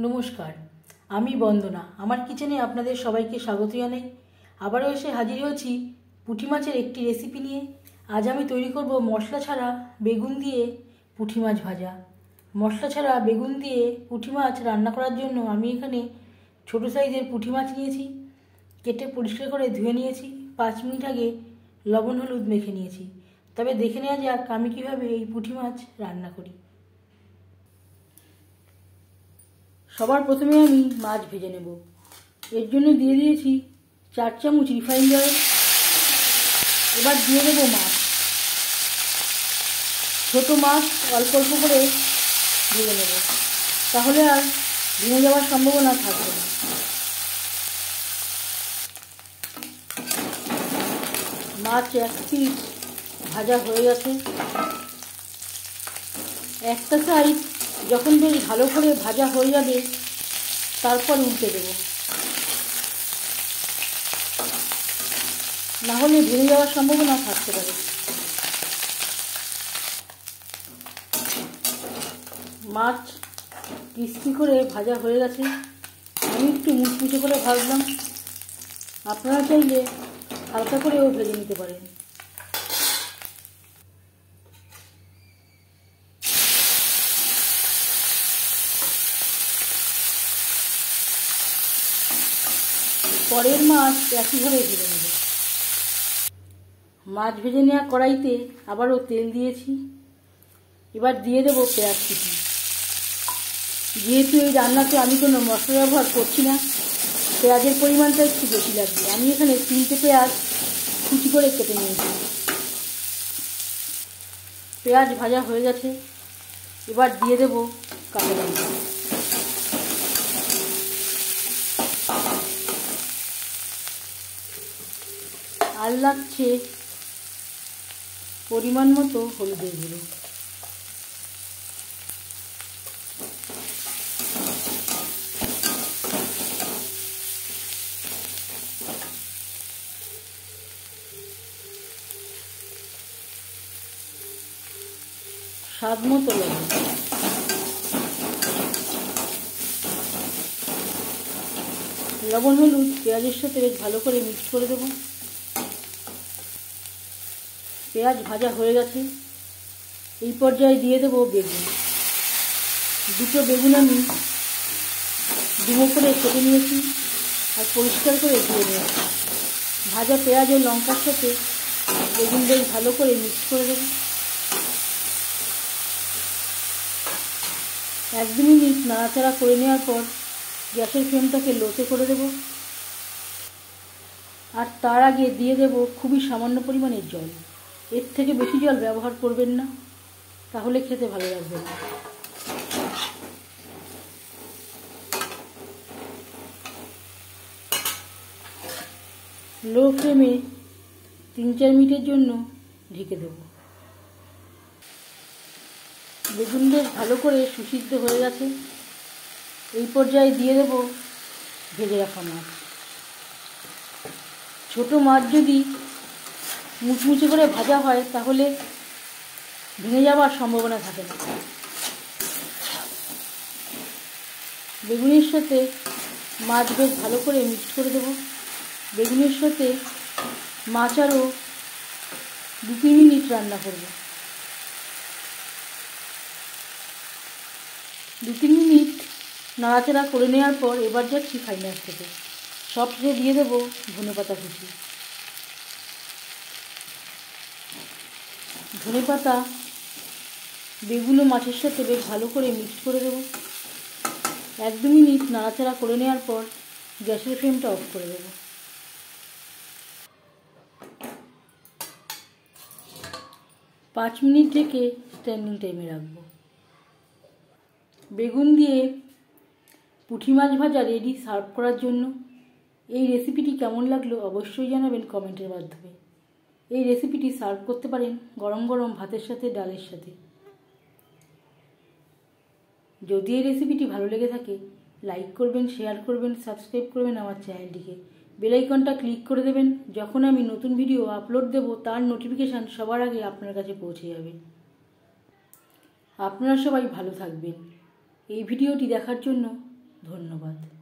নমস্কার, আমি বন্দনা। আমার কিচেনে আপনাদের সবাইকে স্বাগত জানাই। আবারও এসে হাজির হয়েছি পুঁটি মাছের একটি রেসিপি নিয়ে। আজ আমি তৈরি করব মশলা ছাড়া বেগুন দিয়ে পুঁটি মাছ ভাজা। মশলা ছাড়া বেগুন দিয়ে পুঁটি মাছ রান্না করার জন্য আমি এখানে ছোট সাইজের পুঁটি মাছ নিয়েছি। কেটে পরিষ্কার করে ধুয়ে নিয়েছি। 5 মিনিট আগে লবণ হলুদ মেখে নিয়েছি। তবে দেখে নেওয়া যাক আমি কীভাবে এই পুঁটি মাছ রান্না করি। সবার প্রথমে আমি মাছ ভেজে নেব। এর জন্য দিয়ে দিয়েছি 4 চামচ রিফাইন্ড অয়েল। এবার দিয়ে দেবো মাছ। ছোটো মাছ অল্প অল্প করে ভেজে নেব, তাহলে আর ভেঙে যাওয়ার সম্ভাবনা থাকবে না। মাছ এক পিস ভাজা হয়ে গেছে। একটা সাইড যখন বেশ ভালো করে ভাজা হয়ে যাবে তারপর উল্টে দেব, না হলে ভেঙে যাওয়ার সম্ভাবনা থাকতে পারে। মাছ ক্রিস্পি করে ভাজা হয়ে গেছে। আমি একটু মুচমুচে করে ভাজলাম, আপনারা চাইলে হালকা করেও ভেজে নিতে পারেন। পরের মাছ একইভাবে ভেজে নেব। মাছ ভেজে নেওয়া কড়াইতে আবারও তেল দিয়েছি। এবার দিয়ে দেবো পেঁয়াজ কুচি। যেহেতু এই রান্নাতে আমি কোনো মশলা ব্যবহার করছি না, পেঁয়াজের পরিমাণটা একটু বেশি লাগবে। আমি এখানে 3টে পেঁয়াজ কুচি করে কেটে নিয়েছি। পেঁয়াজ ভাজা হয়ে গেছে। এবার দিয়ে দেবো কাঁচা লঙ্কা। আর লাগছে পরিমাণ মতো হলুদের গুঁড়ো। স্বাদ মতো লবণ। লবণ হলুদ পেঁয়াজের সাথে বেশ ভালো করে মিক্স করে দেব। পেঁয়াজ ভাজা হয়ে গেছে। এই পর্যায়ে দিয়ে দেবো বেগুন। 2টো বেগুন আমি ডুমো করে কেটে নিয়েছি আর পরিষ্কার করে ধুয়ে নিয়েছি। ভাজা পেঁয়াজ ও লঙ্কার সাথে বেগুন বেশ ভালো করে মিক্স করে দেব। 1-2 মিনিট নাড়াচাড়া করে নেওয়ার পর গ্যাসের ফ্লেমটাকে লোতে করে দেব। আর তার আগে দিয়ে দেব খুবই সামান্য পরিমাণের জল। এর থেকে বেশি জল ব্যবহার করবেন না, তাহলে খেতে ভালো লাগবে না। লো ফ্লেমে 3-4 মিনিটের জন্য ঢেকে দেব। বেগুন বেশ ভালো করে সুসিদ্ধ হয়ে গেছে। এই পর্যায়ে দিয়ে দেব ভেজে রাখা মাছ। ছোটো মাছ যদি মুচমুচে করে ভাজা হয় তাহলে ভেঙে যাওয়ার সম্ভাবনা থাকে না। বেগুনের সাথে মাছ বেশ ভালো করে মিক্স করে দেব। বেগুনের সাথে মাছ আরও 2-3 মিনিট রান্না করব। 2-3 মিনিট নাড়াচাড়া করে নেওয়ার পর এবার যাচ্ছি ফাইনাল থেকে। সবশেষে দিয়ে দেবো ধনেপাতা কুচি। ধনেপাতা বেগুন ও মাছের সাথে বেশ ভালো করে মিক্স করে দেব। 1-2 মিনিট নাড়াচাড়া করে নেওয়ার পর গ্যাসের ফ্লেমটা অফ করে দেব। পাঁচ মিনিট রেখে স্ট্যান্ডিং টাইমে রাখবো। বেগুন দিয়ে পুঁটি মাছ ভাজা রেডি সার্ভ করার জন্য। এই রেসিপিটি কেমন লাগলো অবশ্যই জানাবেন কমেন্টের মাধ্যমে। এই রেসিপিটি সার্ভ করতে পারেন গরম গরম ভাতের সাথে, ডালের সাথে। যদি এই রেসিপিটি ভালো লেগে থাকে লাইক করবেন, শেয়ার করবেন, সাবস্ক্রাইব করবেন আমার চ্যানেলটিকে। বেল আইকনটা ক্লিক করে দেবেন। যখন আমি নতুন ভিডিও আপলোড দেব তার নোটিফিকেশান সবার আগে আপনার কাছে পৌঁছে যাবে। আপনারা সবাই ভালো থাকবেন। এই ভিডিওটি দেখার জন্য ধন্যবাদ।